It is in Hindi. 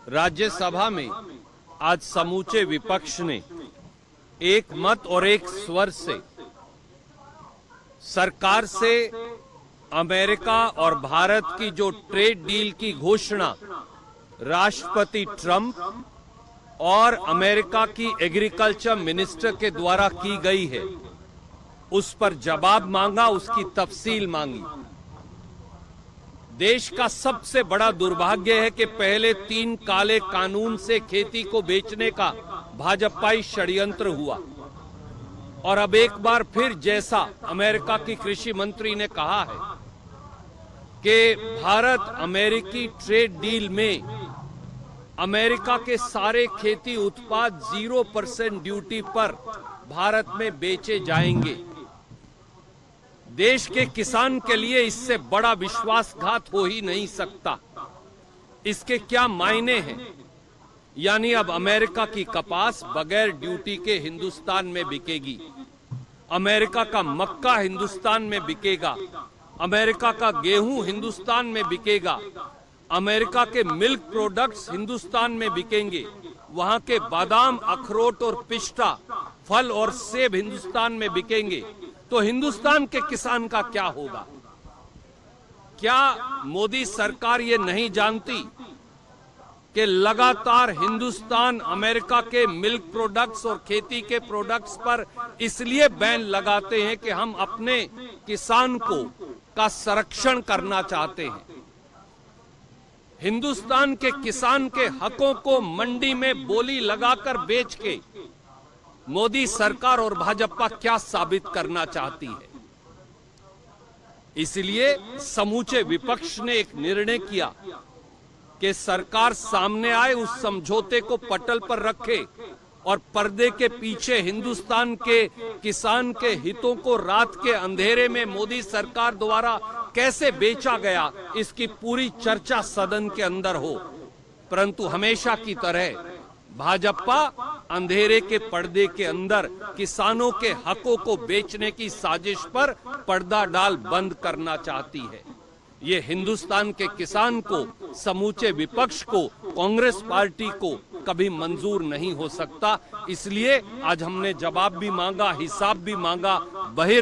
राज्यसभा में आज समूचे विपक्ष ने एक मत और एक स्वर से सरकार से अमेरिका और भारत की जो ट्रेड डील की घोषणा राष्ट्रपति ट्रंप और अमेरिका की एग्रीकल्चर मिनिस्टर के द्वारा की गई है, उस पर जवाब मांगा, उसकी तफसील मांगी। देश का सबसे बड़ा दुर्भाग्य है कि पहले 3 काले कानून से खेती को बेचने का भाजपाई षड्यंत्र हुआ और अब एक बार फिर, जैसा अमेरिका की कृषि मंत्री ने कहा है कि भारत अमेरिकी ट्रेड डील में अमेरिका के सारे खेती उत्पाद 0% ड्यूटी पर भारत में बेचे जाएंगे। देश के किसान के लिए इससे बड़ा विश्वासघात हो ही नहीं सकता। इसके क्या मायने हैं? यानी अब अमेरिका की कपास बगैर ड्यूटी के हिंदुस्तान में बिकेगी, अमेरिका का मक्का हिंदुस्तान में बिकेगा, अमेरिका का गेहूं हिंदुस्तान में बिकेगा, अमेरिका के मिल्क प्रोडक्ट्स हिंदुस्तान में बिकेंगे, वहां के बादाम, अखरोट और पिस्ता, फल और सेब हिंदुस्तान में बिकेंगे। तो हिंदुस्तान के किसान का क्या होगा? क्या मोदी सरकार ये नहीं जानती कि लगातार हिंदुस्तान अमेरिका के मिल्क प्रोडक्ट्स और खेती के प्रोडक्ट्स पर इसलिए बैन लगाते हैं कि हम अपने किसान का संरक्षण करना चाहते हैं। हिंदुस्तान के किसान के हकों को मंडी में बोली लगाकर बेच के मोदी सरकार और भाजपा क्या साबित करना चाहती है? इसलिए समूचे विपक्ष ने एक निर्णय किया कि सरकार सामने आए, उस समझौते को पटल पर रखे और पर्दे के पीछे हिंदुस्तान के किसान के हितों को रात के अंधेरे में मोदी सरकार द्वारा कैसे बेचा गया, इसकी पूरी चर्चा सदन के अंदर हो। परंतु हमेशा की तरह भाजपा अंधेरे के पर्दे के अंदर किसानों के हकों को बेचने की साजिश पर पर्दा डाल बंद करना चाहती है। ये हिंदुस्तान के किसान को, समूचे विपक्ष को, कांग्रेस पार्टी को कभी मंजूर नहीं हो सकता। इसलिए आज हमने जवाब भी मांगा, हिसाब भी मांगा,